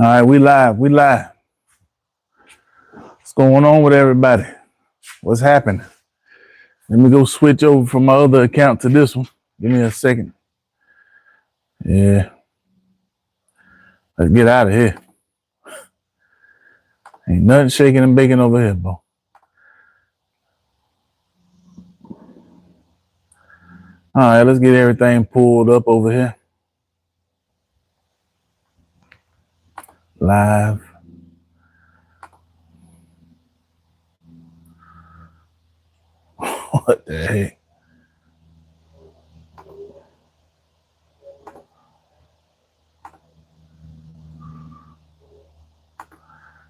All right, we live. What's going on with everybody? What's happening? Let me go switch over from my other account to this one. Give me a second. Yeah. Let's get out of here. Ain't nothing shaking and baking over here, bro. All right, let's get everything pulled up over here. Live. What the heck?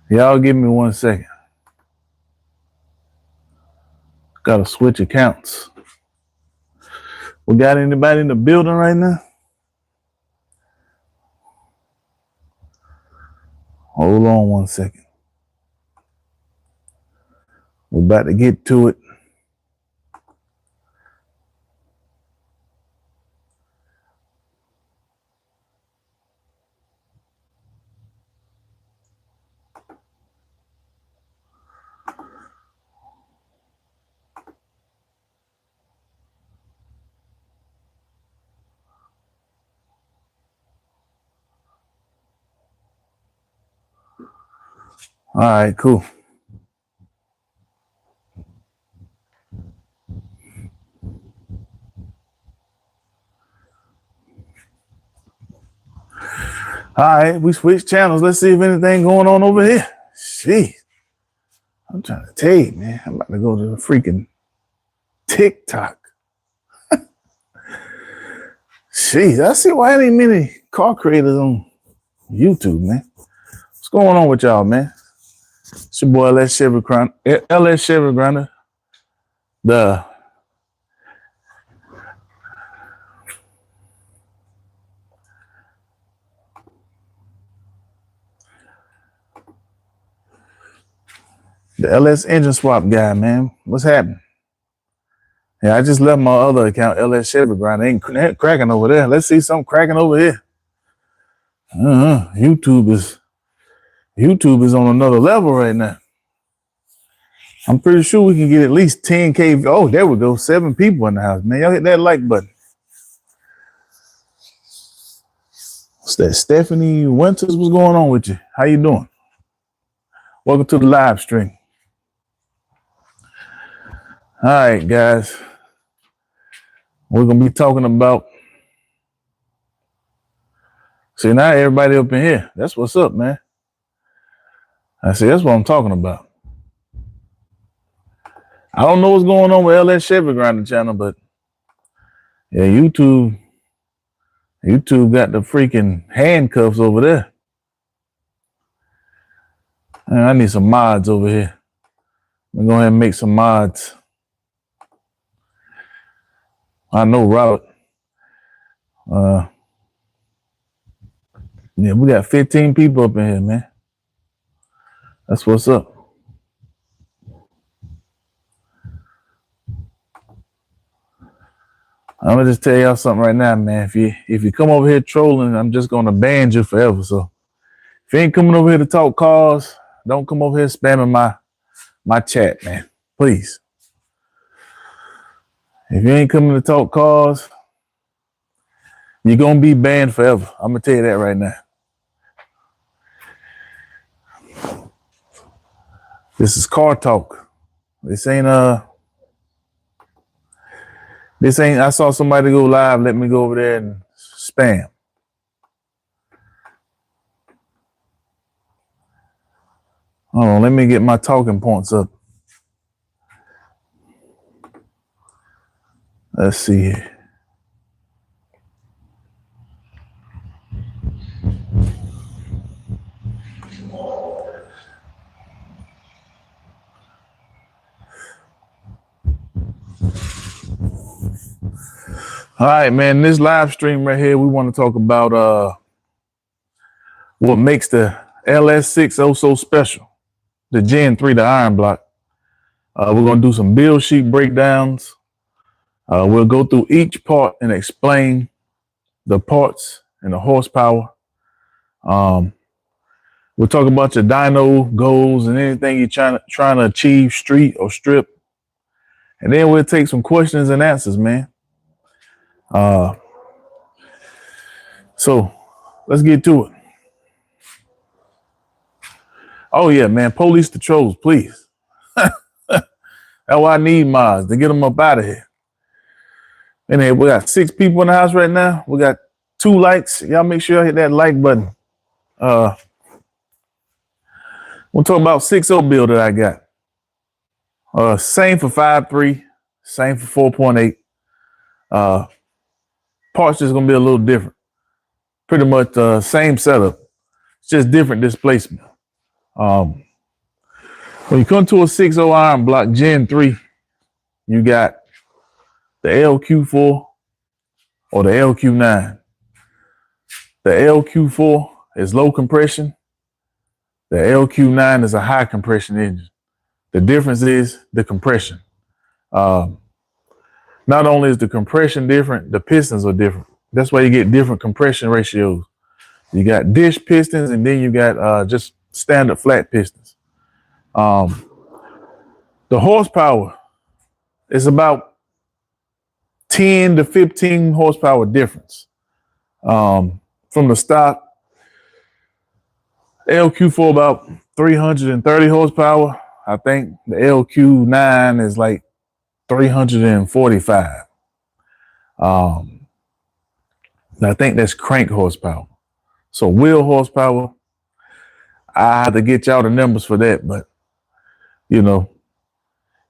Y'all give me 1 second. Gotta switch accounts. We got anybody in the building right now? Hold on 1 second. We're about to get to it. All right, cool. All right, we switched channels. Let's see if anything going on over here. Jeez. I'm trying to tell you, man. I'm about to go to the freaking TikTok. Jeez, I see why there ain't many car creators on YouTube, man. What's going on with y'all, man? It's your boy LS Chevy Grinder. The LS engine swap guy, man. What's happening? Yeah, I just left my other account, LS Chevy Grinder. Ain't cracking over there. Let's see something cracking over here. YouTube is on another level right now. I'm pretty sure we can get at least 10K. Oh, there we go. 7 people in the house, man. Y'all hit that like button. What's that? Stephanie Winters, what's going on with you? How you doing? Welcome to the live stream. All right, guys. We're going to be talking about. See, now everybody up in here. That's what's up, man. I see, that's what I'm talking about. I don't know what's going on with LS Chevy Grinder channel, but yeah, YouTube got the freaking handcuffs over there. Man, I need some mods over here. I'm going to go ahead and make some mods. I know Robert. Yeah, we got 15 people up in here, man. That's what's up. I'm gonna just tell y'all something right now, man. If you come over here trolling, I'm just gonna ban you forever. So if you ain't coming over here to talk cars, don't come over here spamming my chat, man. Please. If you ain't coming to talk cars, you're gonna be banned forever. I'm gonna tell you that right now. This is car talk. This ain't I saw somebody go live, let me go over there and spam. Hold on, let me get my talking points up. Let's see here. All right, man, this live stream right here, we want to talk about what makes the LS6 so special, the Gen 3, the iron block. We're going to do some build sheet breakdowns. We'll go through each part and explain the parts and the horsepower. We'll talk about your dyno goals and anything you're trying to achieve, street or strip. And then we'll take some questions and answers, man. So let's get to it. Oh yeah, man. Police the trolls, please. That's why I need mods to get them up out of here. And then we got 6 people in the house right now. We got 2 likes. Y'all make sure y'all hit that like button. We'll talk about 6.0 build that I got. Same for 5.3, same for 4.8. Parts just gonna be a little different. Pretty much same setup. It's just different displacement. When you come to a 6.0 iron block Gen 3, you got the LQ4 or the LQ9. The LQ4 is low compression. The LQ9 is a high compression engine. The difference is the compression. Not only is the compression different, the pistons are different. That's why you get different compression ratios. You got dish pistons, and then you got just standard flat pistons. The horsepower is about 10 to 15 horsepower difference. From the stock, LQ4 about 330 horsepower. I think the LQ9 is like 345. I think that's crank horsepower. So wheel horsepower, I have to get y'all the numbers for that. But, you know,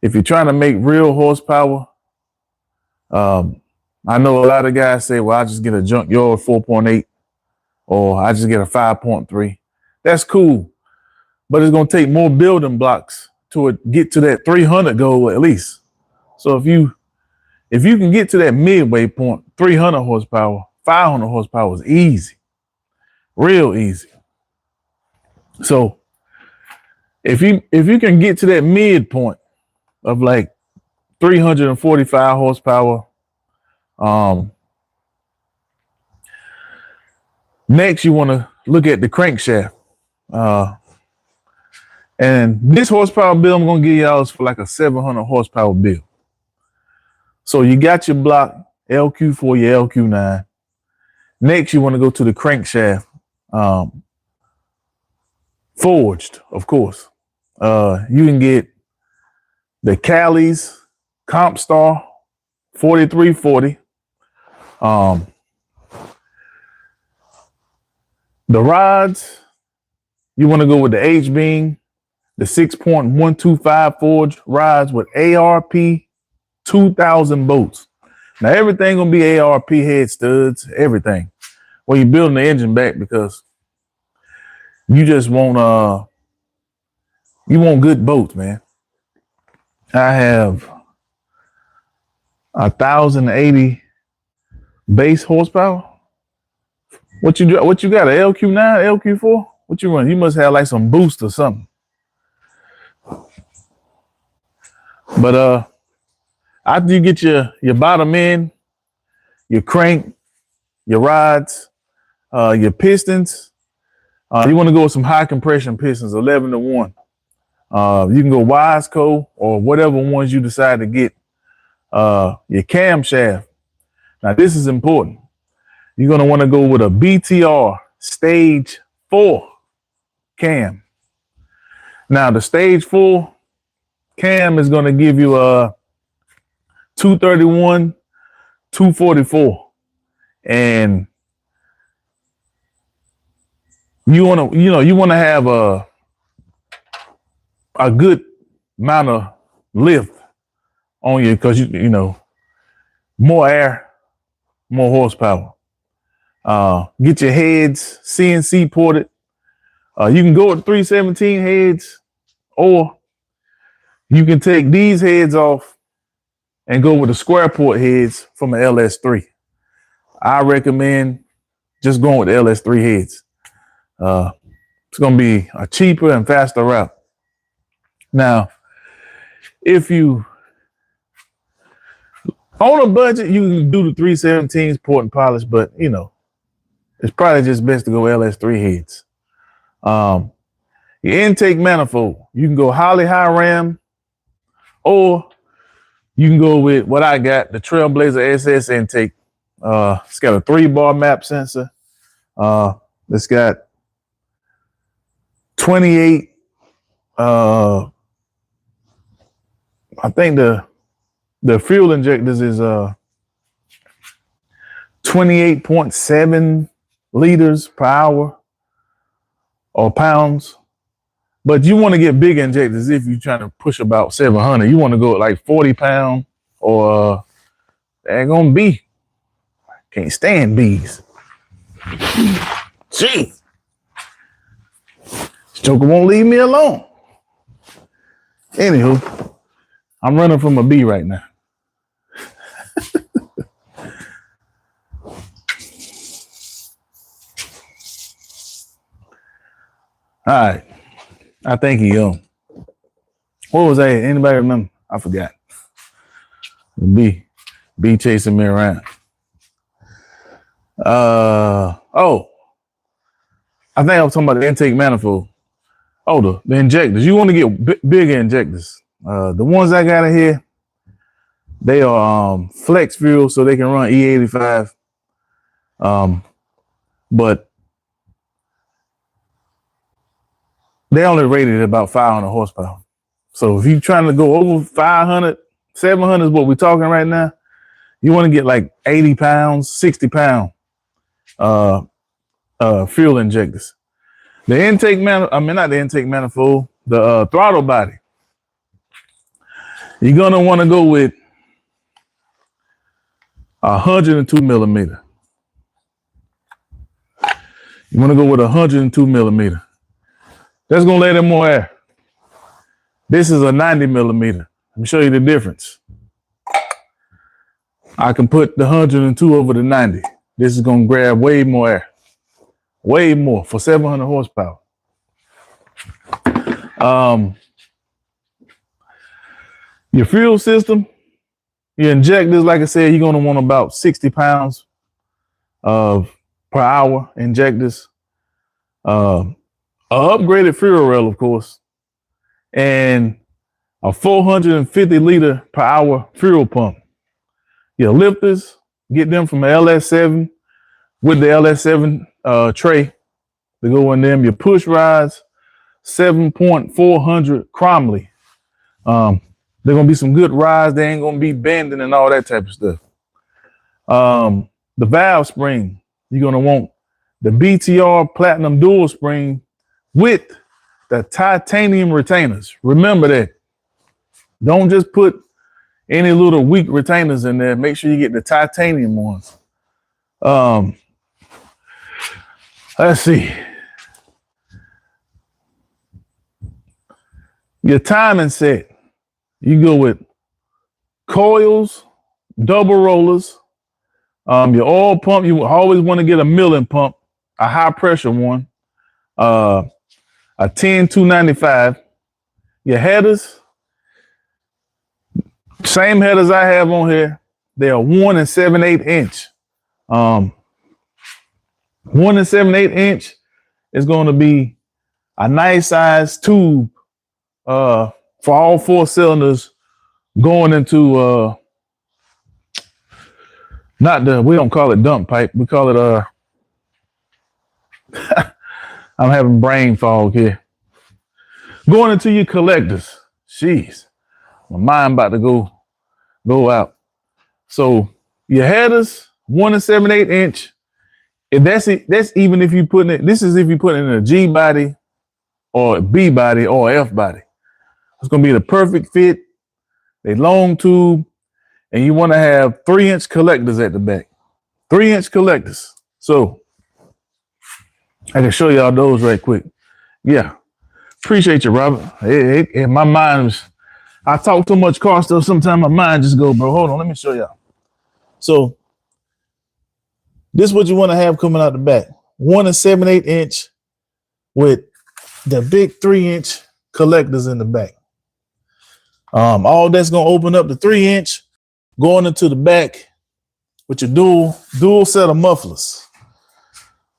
if you're trying to make real horsepower, I know a lot of guys say, well, I just get a junkyard 4.8 or I just get a 5.3. That's cool. But it's going to take more building blocks to get to that 300 goal at least. So if you can get to that midway point, 300 horsepower, 500 horsepower is easy. Real easy. So if you can get to that midpoint of like 345 horsepower, next you want to look at the crankshaft. And this horsepower bill I'm going to give y'all is for like a 700 horsepower bill. So you got your block LQ4, your LQ9. Next, you want to go to the crankshaft. Forged, of course. You can get the Cali's Compstar 4340. The rods, you want to go with the H-beam, the 6.125 forged rods with ARP 2000 bolts. Now everything gonna be ARP head studs, everything. Well, you're building the engine back because you just want good bolts, man. I have 1,080 base horsepower. What you got? An LQ9, LQ4? What you run? You must have like some boost or something. But after you get your bottom end, your crank, your rods, your pistons, you want to go with some high compression pistons, 11-to-1. You can go Wiseco or whatever ones you decide to get. Your camshaft. Now this is important. You're going to want to go with a BTR stage 4 cam. Now the stage 4 cam is going to give you a 231, 244, and you want to have a good amount of lift on you because you know more air, more horsepower. Get your heads CNC ported. You can go with 317 heads, or you can take these heads off and go with the square port heads from an LS3. I recommend just going with the LS3 heads. It's going to be a cheaper and faster route. Now, if you on a budget, you can do the 317s port and polish, but you know, it's probably just best to go LS3 heads. Um, your intake manifold, you can go highly high ram, or you can go with what I got, the Trailblazer SS intake. It's got a 3-bar map sensor. It's got 28. I think the fuel injectors is 28.7 liters per hour or pounds. But you want to get big injectors if you're trying to push about 700. You want to go at like 40 pound or they ain't gonna be. Can't stand bees. Jeez. This joker won't leave me alone. Anywho, I'm running from a bee right now. All right. I think he what was that? Anybody remember? I forgot. The bee chasing me around. Oh, I think I was talking about the intake manifold. Oh, the injectors. You want to get bigger injectors. The ones I got in here, they are flex fuel, so they can run E85. But they only rated at about 500 horsepower. So if you're trying to go over 500, 700 is what we're talking right now, you want to get like 80 pounds, 60 pound fuel injectors. The intake not the intake manifold, the throttle body. You're gonna want to go with 102 millimeter. You want to go with 102 millimeter. That's gonna let in more air. This is a 90 millimeter. Let me show you the difference. I can put the 102 over the 90. This is gonna grab way more air. Way more for 700 horsepower. Your fuel system, your injectors, like I said, you're going to want about 60 pounds per hour injectors. An upgraded fuel rail, of course, and a 450 liter per hour fuel pump. Your lifters, get them from the LS7 with the LS7 tray to go in them. Your push rods, 7.400 Cromley. They're gonna be some good rides. They ain't gonna be bending and all that type of stuff. The valve spring, you're gonna want the BTR Platinum Dual Spring with the titanium retainers. Remember that. Don't just put any little weak retainers in there. Make sure you get the titanium ones. Let's see. Your timing set. You go with coils, double rollers. Your oil pump, you always want to get a milling pump, a high pressure one, a 10-295. Your headers, same headers I have on here. They are 1 7/8 inch. 1 7/8 inch is going to be a nice size tube for all 4 cylinders going into we don't call it dump pipe, we call it I'm having brain fog here. Going into your collectors. Jeez, my mind about to go out. So your headers, 1 7/8 inch. If that's even if you put it, this is if you put it in a G body or a B body or F body. It's gonna be the perfect fit. They long tube, and you want to have 3-inch collectors at the back. 3-inch collectors. So I can show y'all those right quick. Yeah. Appreciate you, Robert. My mind was, I talk too much car stuff. Sometimes my mind just go, bro. Hold on, let me show y'all. So this is what you want to have coming out the back. 1 7/8 inch with the big 3-inch collectors in the back. All that's gonna open up the 3-inch, going into the back with your dual set of mufflers.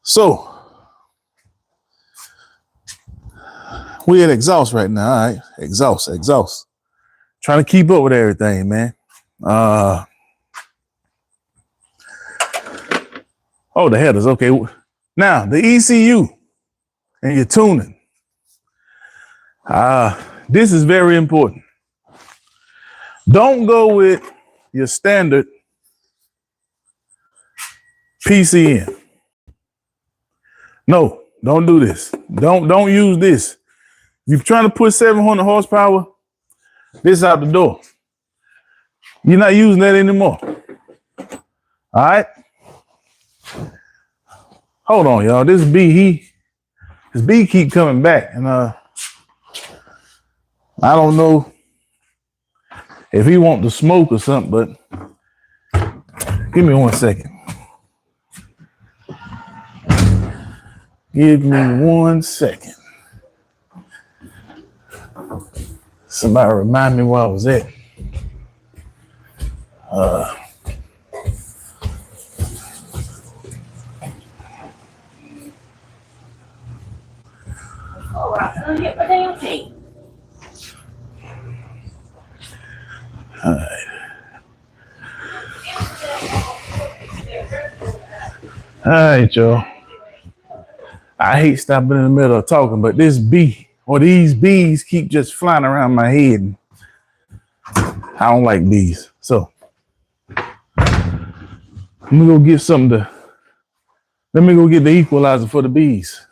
So We at exhaust right now. All right, exhaust. Trying to keep up with everything, man. Oh, the headers. Okay. Now the ECU and your tuning. This is very important. Don't go with your standard PCM. No, don't do this. Don't use this. If you're trying to put 700 horsepower, this is out the door. You're not using that anymore. All right. Hold on, y'all. This B keep coming back, and I don't know if he want to smoke or something, but give me 1 second. Give me 1 second. Somebody remind me where I was at. All right, so get my damn key. All right. All right, y'all. I hate stopping in the middle of talking, but this bee or these bees keep just flying around my head. I don't like bees. So let me go get let me go get the equalizer for the bees.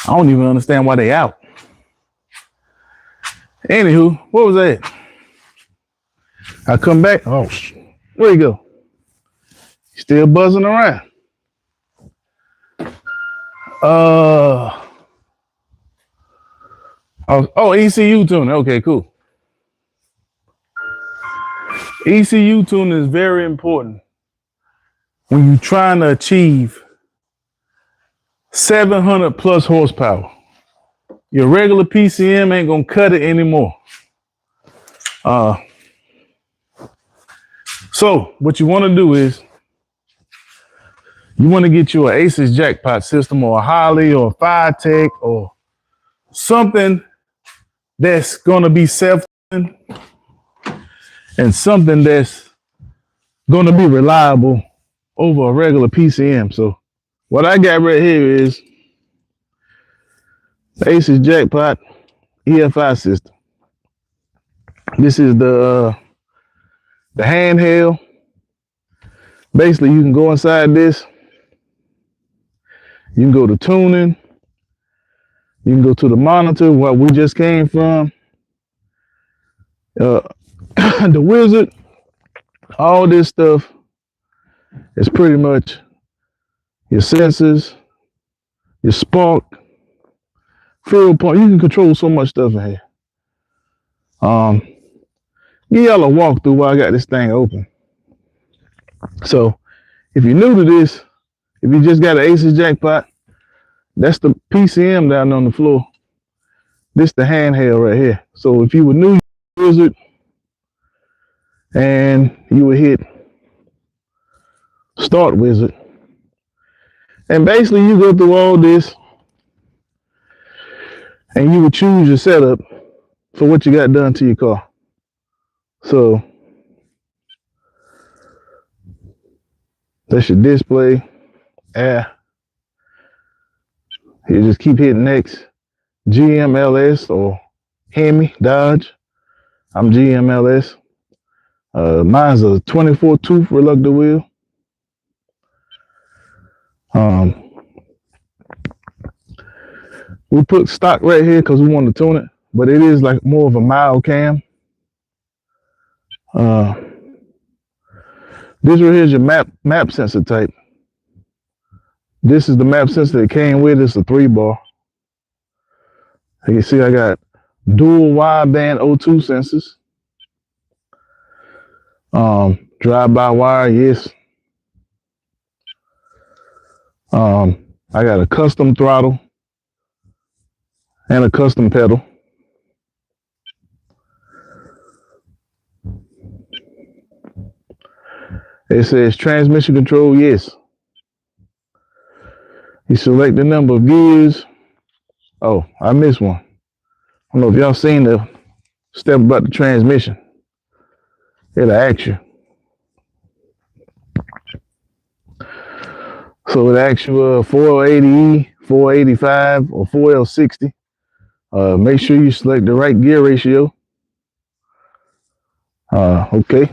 I don't even understand why they out. Anywho, what was that? I come back. Oh, where you go? Still buzzing around. ECU tuning. Okay, cool. ECU tuning is very important when you're trying to achieve 700 plus horsepower. Your regular PCM ain't gonna cut it anymore. So what you want to do is you want to get you an Aces jackpot system or a Holly or a FireTech or something that's gonna be self-tuning and something that's gonna be reliable over a regular PCM. So what I got right here is the Aces jackpot EFI system. This is the handheld. Basically, you can go inside this. You can go to tuning. You can go to the monitor where we just came from. The wizard. All this stuff is pretty much your sensors, your spark, fuel point. You can control so much stuff in here. Give y'all a walkthrough while I got this thing open. So if you're new to this, if you just got an Aces jackpot, that's the PCM down on the floor. This the handheld right here. So if you were new to Wizard and you would hit Start Wizard, and basically you go through all this and you would choose your setup for what you got done to your car. So that's your display, air. You just keep hitting next. GMLS or Hemi, Dodge. I'm GMLS. Mine's a 24 tooth reluctant wheel. We put stock right here because we want to tune it, but it is like more of a mild cam. This right here is your map sensor type. This is the map sensor that came with. It's a 3-bar. You can see I got dual wideband O2 sensors. Drive-by-wire, yes. I got a custom throttle and a custom pedal. It says transmission control, yes. You select the number of gears. Oh, I missed one. I don't know if y'all seen the step about the transmission. It'll ask you. So it asks you 480E, 485, or 4L60. Make sure you select the right gear ratio. Okay.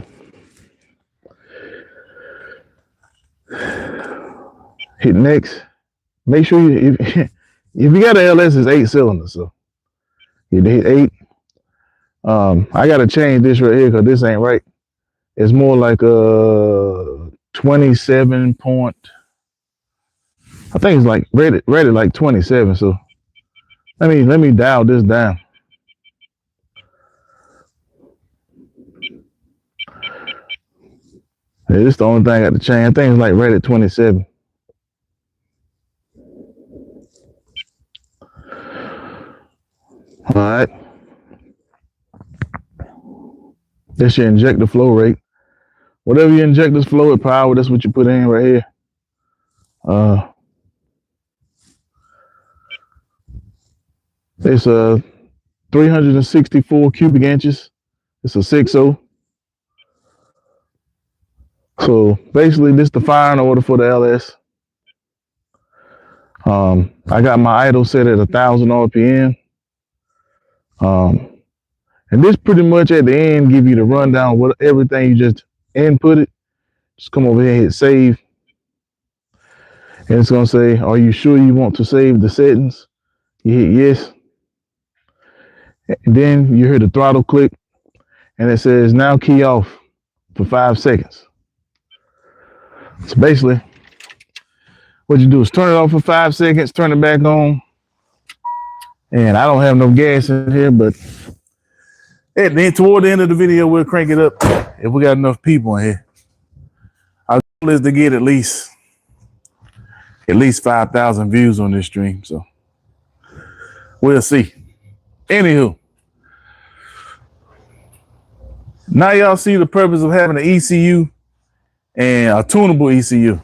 Hit next. Make sure you, if you got an LS, it's 8 cylinders. So you hit 8. I gotta change this right here because this ain't right. It's more like a 27 point. I think it's like rated like 27. So let me dial this down. Yeah, this is the only thing I got to change. I think it's like rated 27. All right. This your injector flow rate. Whatever you inject this fluid power, that's what you put in right here. It's 364 cubic inches. It's a 6.0. So basically, this is the firing order for the LS. I got my idle set at 1,000 RPM. And this pretty much at the end give you the rundown what everything you just inputted. Just come over here and hit save. And it's gonna say, are you sure you want to save the settings? You hit yes. And then you hear the throttle click and it says now key off for 5 seconds. So basically, what you do is turn it off for 5 seconds, turn it back on. And I don't have no gas in here, but toward the end of the video, we'll crank it up if we got enough people in here. Our goal is to get at least 5,000 views on this stream. So we'll see. Anywho, now y'all see the purpose of having an ECU and a tunable ECU.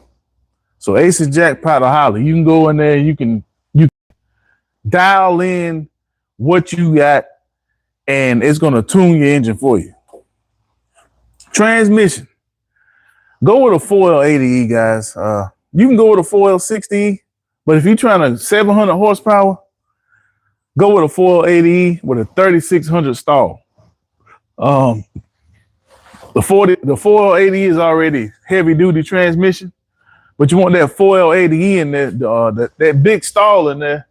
So Ace is jackpot or holler. You can go in there, you can dial in what you got, and it's gonna tune your engine for you. Transmission. Go with a 4L80E, guys. You can go with a 4L60E, but if you're trying to 700 horsepower, go with a 4L80E with a 3600 stall. The 4L80E is already heavy duty transmission, but you want that 4L80E in there, that big stall in there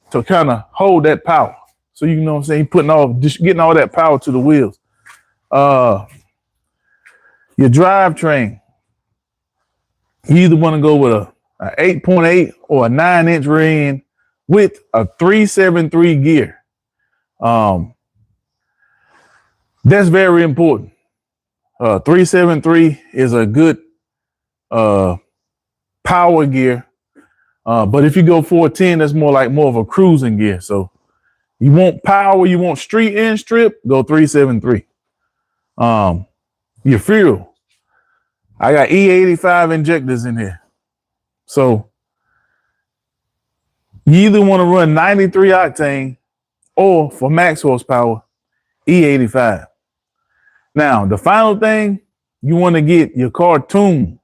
to kind of hold that power. So you know what I'm saying, getting all that power to the wheels. Your drivetrain. You either want to go with a 8.8 or a 9-inch rear end with a 373 gear. That's very important. 373 is a good power gear. But if you go 410, that's more of a cruising gear. So you want power, you want street and strip, go 373. Your fuel. I got E85 injectors in here. So you either want to run 93 octane or for max horsepower, E85. Now, the final thing, you want to get your car tuned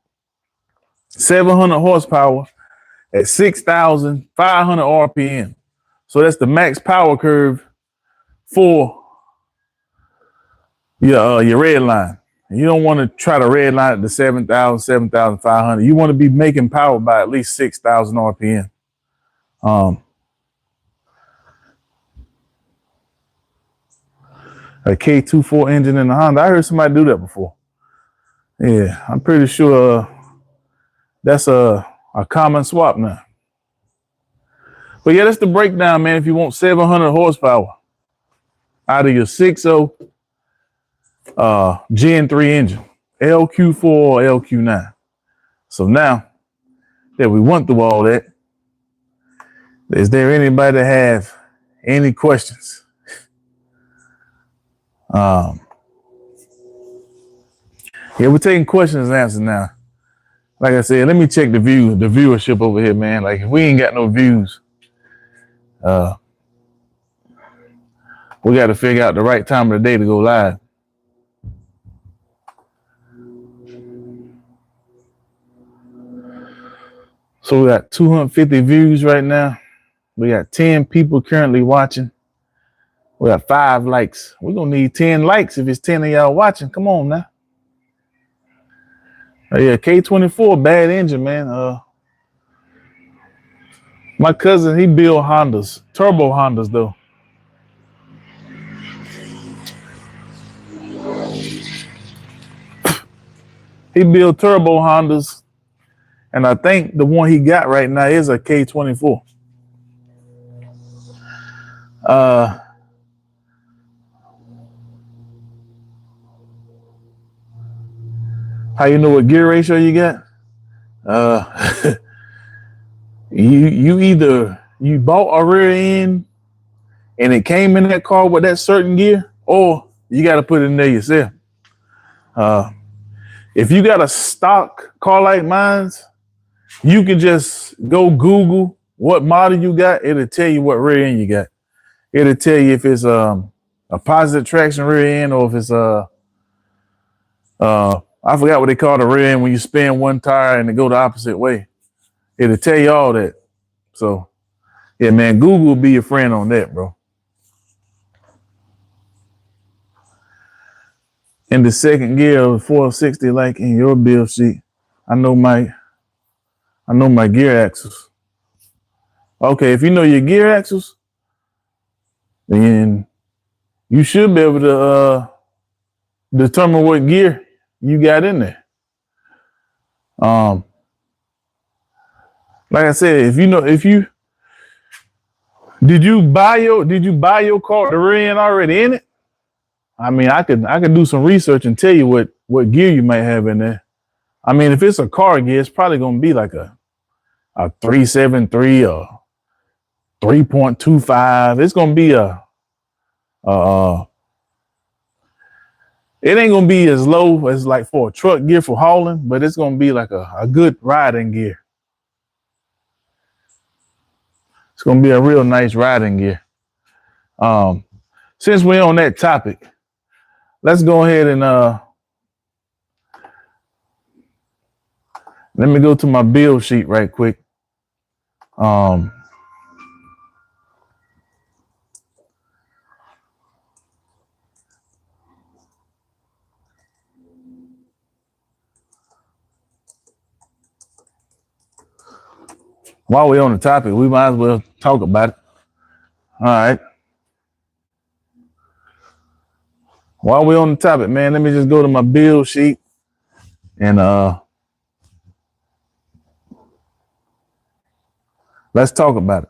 700 horsepower at 6,500 RPM. So that's the max power curve for your red line. You don't want to try to red line at the 7,000, 7,500. You want to be making power by at least 6,000 RPM. A K24 engine in the Honda. I heard somebody do that before. Yeah, I'm pretty sure that's a common swap now. But yeah, that's the breakdown, man. If you want 700 horsepower out of your 6.0 Gen 3 engine, LQ4 or LQ9. So now that we went through all that, is there anybody that have any questions? Yeah, we're taking questions and answers now. Like I said, let me check the viewership over here, man. Like if we ain't got no views, we got to figure out the right time of the day to go live. So we got 250 views right now. We got 10 people currently watching. We got 5 likes. We're gonna need 10 likes if it's 10 of y'all watching. Come on now. Oh yeah, K24, bad engine, man. My cousin, he build Hondas, turbo Hondas though. He built turbo Hondas, and I think the one he got right now is a K24. How you know what gear ratio you got? You either you bought a rear end and it came in that car with that certain gear, or you got to put it in there yourself. If you got a stock car like mine's, you can just go Google what model you got. It'll tell you what rear end you got. It'll tell you if it's a positive traction rear end or if it's I forgot what they call the rear end when you spin one tire and it go the opposite way. It'll tell you all that. So yeah, man, Google will be your friend on that, bro. In the second gear of 460, like in your build sheet, I know my gear axles. Okay, if you know your gear axles, then you should be able to determine what gear you got in there. Like I said, did you buy your car the rear end already in it? I mean, I could do some research and tell you what gear you might have in there. I mean, if it's a car gear, it's probably gonna be like a 373 or 3.25. It's gonna be it ain't gonna be as low as like for a truck gear for hauling, but it's gonna be like a good riding gear. It's gonna be a real nice riding gear. Since we're on that topic, let's go ahead and let me go to my build sheet right quick. While we're on the topic, we might as well talk about it. All right. While we're on the topic, man, let me just go to my build sheet and let's talk about it.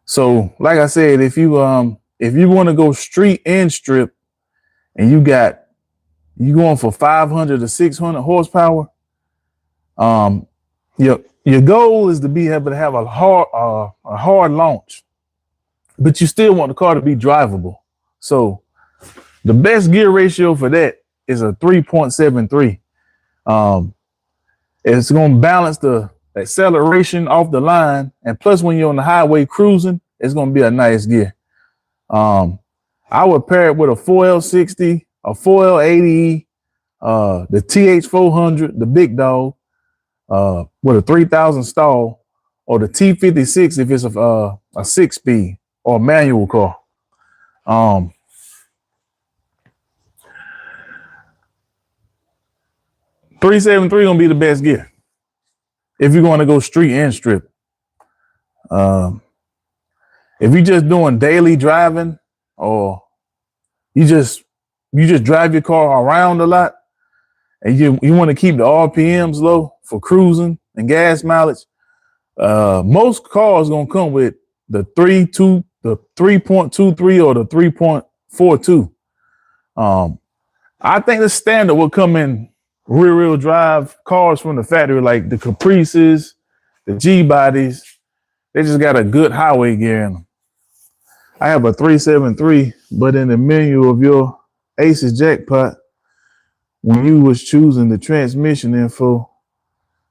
So, like I said, if you want to go street and strip, and you going for 500 to 600 horsepower, your goal is to be able to have a hard launch, but you still want the car to be drivable. So, the best gear ratio for that is a 3.73. It's going to balance the acceleration off the line, and plus when you're on the highway cruising, it's going to be a nice gear. I would pair it with a 4L60, a 4L80, the TH400, the big dog, with a 3000 stall, or the T56 if it's a 6-speed or a manual car. 373 gonna be the best gear if you're going to go street and strip. If you're just doing daily driving, or you just drive your car around a lot, and you want to keep the RPMs low for cruising and gas mileage, most cars gonna come with the 3.23 or the 3.42. I think the standard will come in rear-wheel drive cars from the factory, like the Caprices, the G-bodies. They just got a good highway gear in them. I have a 373, but in the menu of your Aces jackpot, when you was choosing the transmission info,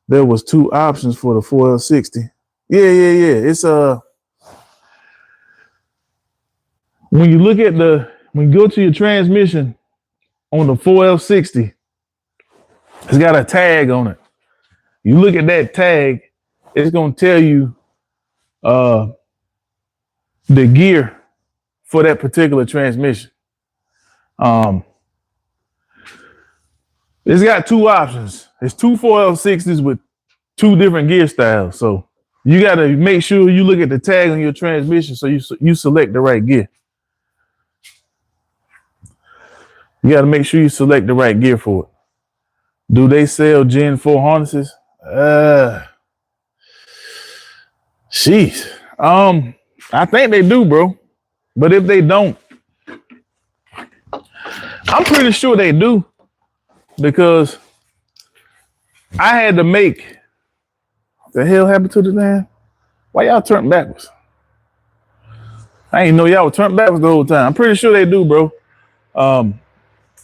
there was two options for the 4L60. Yeah. It's when you look at when you go to your transmission on the 4L60, it's got a tag on it. You look at that tag, it's gonna tell you the gear for that particular transmission. It's got two options. It's two 4L60s with two different gear styles. So you got to make sure you look at the tag on your transmission so you select the right gear. You got to make sure you select the right gear for it. Do they sell Gen 4 harnesses? Sheesh. I think they do, bro. But if they don't, I'm pretty sure they do, because I had to make. What the hell happened to the damn? Why y'all turned backwards? I ain't know y'all were turned backwards the whole time. I'm pretty sure they do, bro.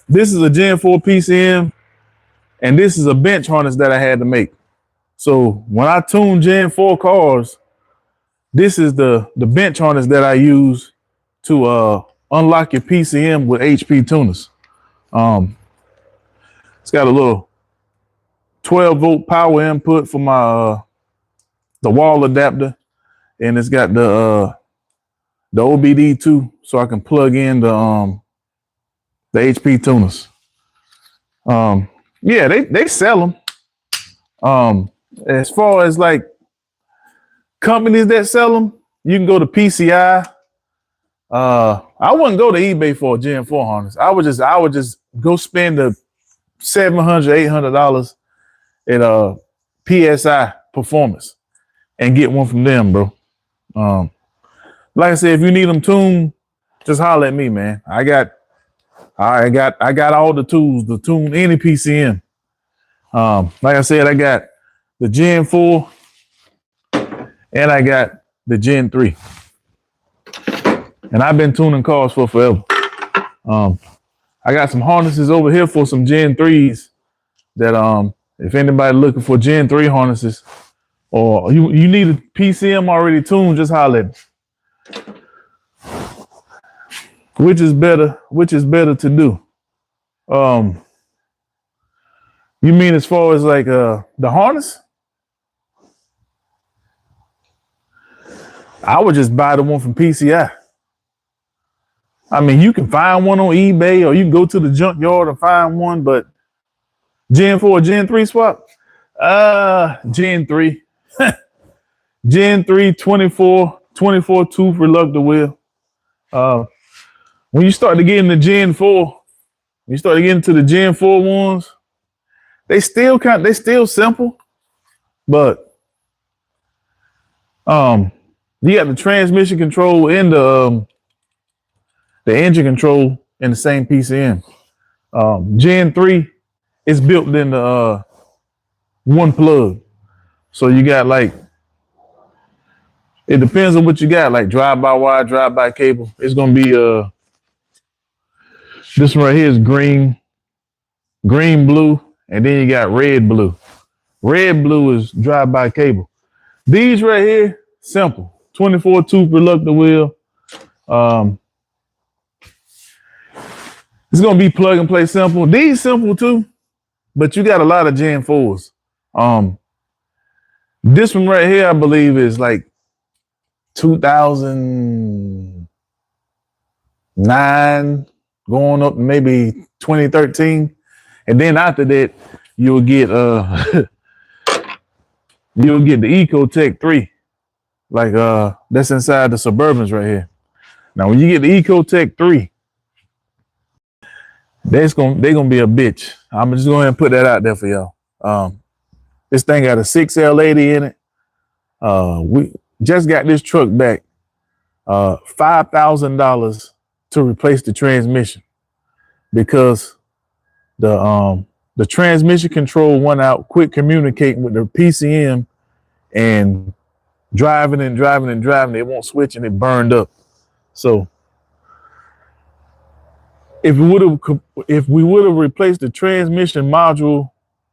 This is a Gen 4 PCM, and this is a bench harness that I had to make. So when I tune Gen 4 cars, this is the bench harness that I use to unlock your PCM with HP tuners. It's got a little 12-volt power input for my the wall adapter, and it's got the OBD2, so I can plug in the HP tuners. Yeah, they sell them. As far as like companies that sell them, you can go to PCI. I wouldn't go to eBay for a Gen 4 harness. I would just go spend the $700, $800 at PSI Performance and get one from them, bro. Like I said, if you need them tuned, just holler at me, man. I got all the tools to tune any PCM. Like I said, I got the Gen 4 and I got the Gen 3. And I've been tuning cars for forever. I got some harnesses over here for some Gen 3s that if anybody looking for Gen 3 harnesses, or you need a PCM already tuned, just holler at me. Which is better to do? You mean as far as like the harness? I would just buy the one from PCI. I mean, you can find one on eBay, or you can go to the junkyard and find one, but Gen 4, Gen 3 swap? Gen 3. Gen 3, 24 tooth reluctant wheel. When you start to get into Gen 4, you start to get into the Gen 4 ones, they still simple, but you got the transmission control and the engine control in the same PCM. Gen 3 is built into one plug. So you got like, it depends on what you got, like drive-by-wire, drive-by cable. It's gonna be this one right here is green, blue, and then you got red, blue. Red, blue is drive-by cable. These right here, simple. 24 tooth reluctant wheel. It's gonna be plug and play simple. These simple too, but you got a lot of Gen 4s. This one right here, I believe, is like 2009 going up maybe 2013, and then after that you'll get the Ecotech 3, like that's inside the Suburbans right here. Now when you get the Ecotech 3, they're gonna be a bitch. I'm just going to put that out there for y'all. This thing got a 6L80 in it. We just got this truck back, $5,000 to replace the transmission, because the transmission control went out, quit communicating with the PCM, and driving, it won't switch, and it burned up. So if we would have replaced the transmission module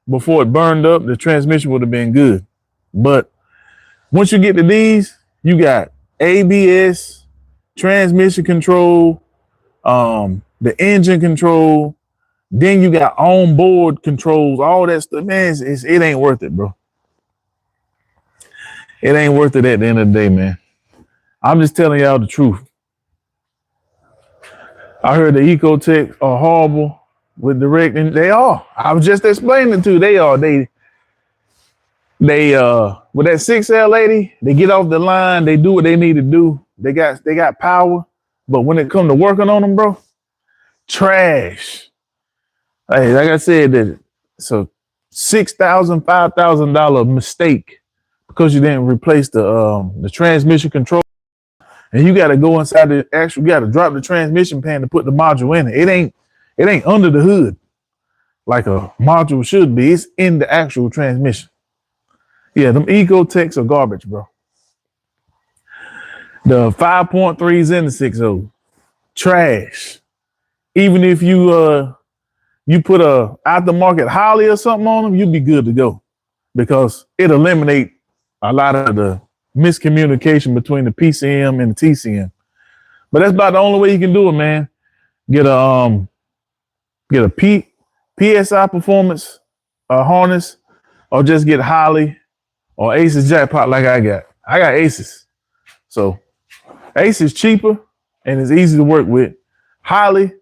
before it burned up, the transmission would have been good. But once you get to these, you got ABS, transmission control, the engine control, then you got onboard controls, all that stuff. Man, it ain't worth it, bro. It ain't worth it at the end of the day, man. I'm just telling y'all the truth. I heard the Ecotech are horrible with direct, and they are. I was just explaining to you, they are. They with that 6L80, they get off the line, they do what they need to do. They got power, but when it come to working on them, bro, trash. Hey, like I said, that it's a $6,000, $5,000 mistake because you didn't replace the transmission control, and you got to go inside the actual. You got to drop the transmission pan to put the module in it. It ain't under the hood like a module should be. It's in the actual transmission. Yeah, them Ecotechs are garbage, bro. The 5.3s and the 6.0, trash. Even if you put a aftermarket Holly or something on them, you'll be good to go because it eliminate a lot of the miscommunication between the PCM and the TCM. But that's about the only way you can do it, man. Get a PSI performance harness, or just get Holly or Aces jackpot like I got. I got Aces. So Ace is cheaper and it's easy to work with. Holly,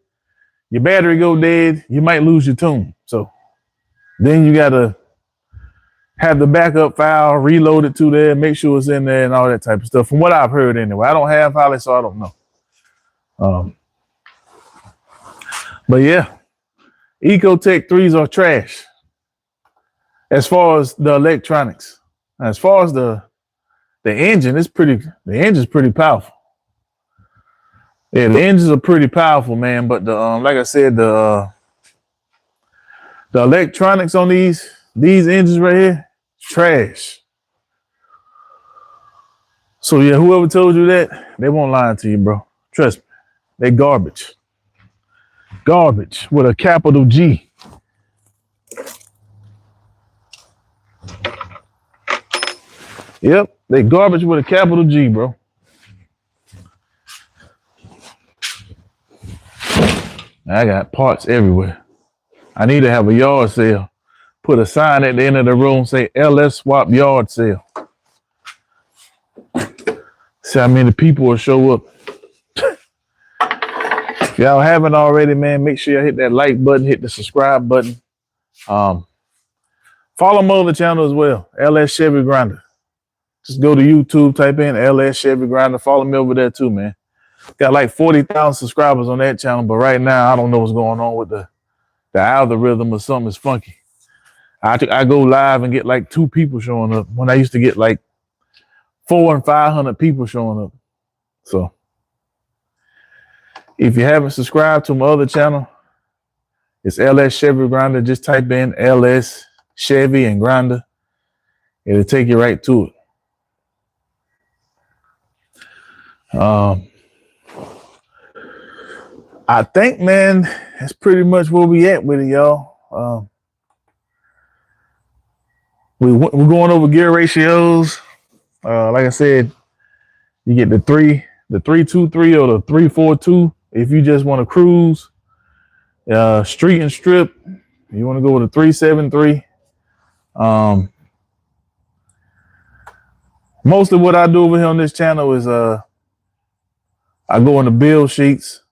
your battery go dead, you might lose your tune. So then you gotta have the backup file, reload it to there, make sure it's in there and all that type of stuff. From what I've heard anyway. I don't have Holly, so I don't know. But yeah, Ecotech 3s are trash as far as the electronics. As far as the engine, the engine's pretty powerful. Yeah, the engines are pretty powerful, man. But like I said, the electronics on these engines right here, trash. So yeah, whoever told you that, they won't lie to you, bro. Trust me, they garbage. Garbage with a capital G. Yep, they garbage with a capital G, bro. I got parts everywhere. I need to have a yard sale. Put a sign at the end of the room, say LS Swap Yard Sale. See how many people will show up. If y'all haven't already, man, make sure you hit that like button, hit the subscribe button. Follow my other channel as well, LS Chevy Grinder. Just go to YouTube, type in LS Chevy Grinder. Follow me over there too, man. Got like 40,000 subscribers on that channel, but right now I don't know what's going on with the algorithm or something is funky. I go live and get like 2 people showing up when I used to get like 400 and 500 people showing up. So if you haven't subscribed to my other channel, it's LS Chevy Grinder. Just type in LS Chevy and Grinder. It'll take you right to it. I think, man, that's pretty much where we at with it, y'all. We're going over gear ratios. Like I said, you get the 323 or the 342 if you just want to cruise. Street and strip, you want to go with a 373. Most of what I do over here on this channel is I go into build sheets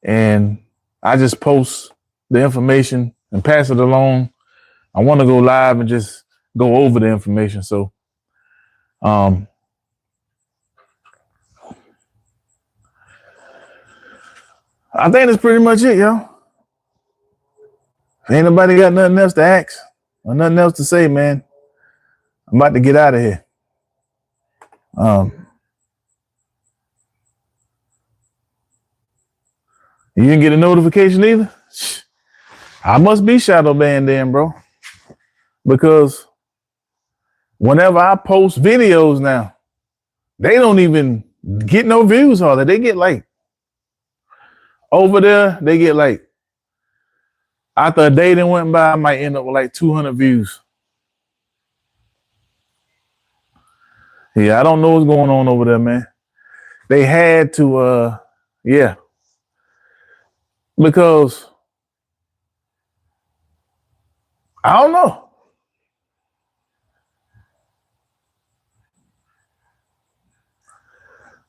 and I just post the information and pass it along. I want to go live and just go over the information. So I think that's pretty much it, y'all. If ain't nobody got nothing else to ask or nothing else to say, man, I'm about to get out of here. You didn't get a notification either? I must be shadow banned then, bro. Because whenever I post videos now, they don't even get no views on it. They get like, over there, they get like, after a day that went by, I might end up with like 200 views. Yeah, I don't know what's going on over there, man. They had to, yeah, because I don't know.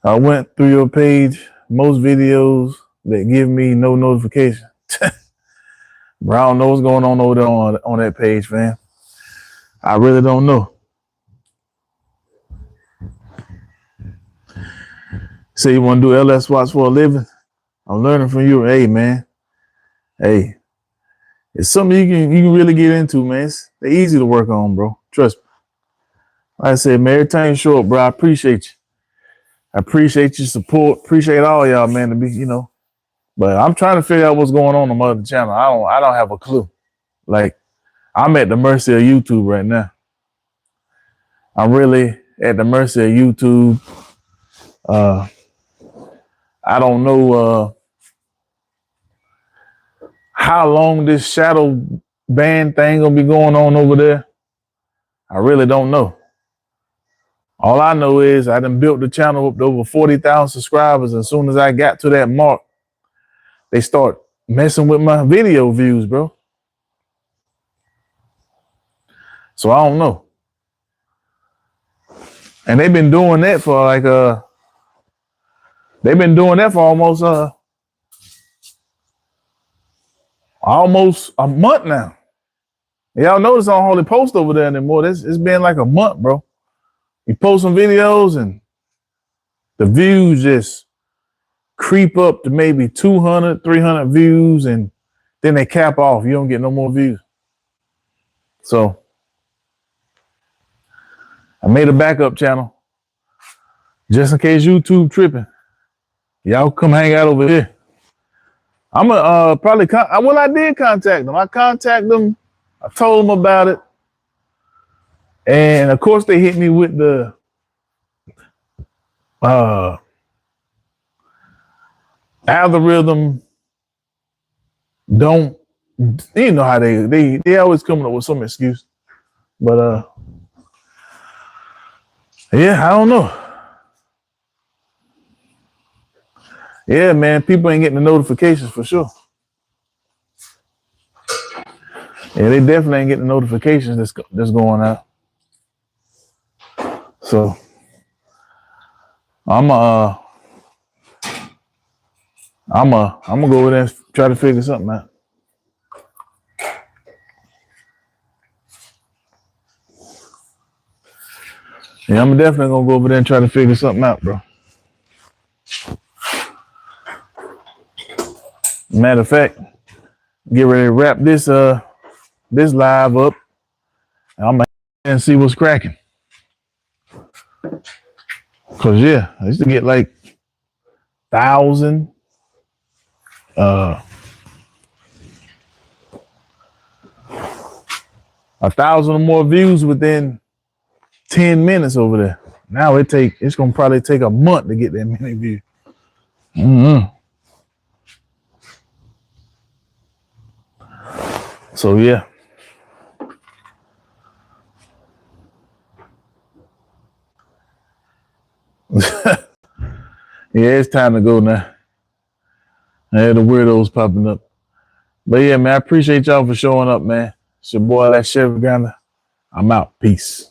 I went through your page, most videos that give me no notification. Bro, I don't know what's going on over there on that page, man. I really don't know. Say you want to do LS watch for a living? I'm learning from you. Hey, man. Hey, it's something you can really get into, man. They're easy to work on, bro. Trust me. Like I said, man, every time you show up, bro, I appreciate you. I appreciate your support. Appreciate all y'all, man, to be, But I'm trying to figure out what's going on my other channel. I don't have a clue. Like, I'm at the mercy of YouTube right now. I'm really at the mercy of YouTube. I don't know how long this shadow ban thing gonna be going on over there. I really don't know. All I know is I done built the channel up to over 40,000 subscribers. As soon as I got to that mark, they start messing with my video views, bro. So I don't know. And they've been doing that for like they've been doing that for almost a month now. Y'all notice I don't hardly post over there anymore. It's been like a month, bro. You post some videos and the views just creep up to maybe 200, 300 views, and then they cap off. You don't get no more views. So I made a backup channel just in case YouTube tripping. Y'all come hang out over here. I'm gonna probably I did contact them. I contacted them. I told them about it, and of course they hit me with the algorithm. Don't you know how they always coming up with some excuse, but yeah, I don't know. Yeah, man, people ain't getting the notifications for sure. Yeah, they definitely ain't getting the notifications that's going out. So I'm gonna go over there and try to figure something out. Yeah, I'm definitely gonna go over there and try to figure something out, bro. Matter of fact, get ready to wrap this live up, and I'm gonna see what's cracking. Cause yeah, I used to get like 1,000, 1,000 or more views within 10 minutes over there. Now it's gonna probably take a month to get that many views. So yeah. Yeah, it's time to go now. I had the weirdos popping up. But yeah, man, I appreciate y'all for showing up, man. It's your boy, that Chef Ghana. I'm out. Peace.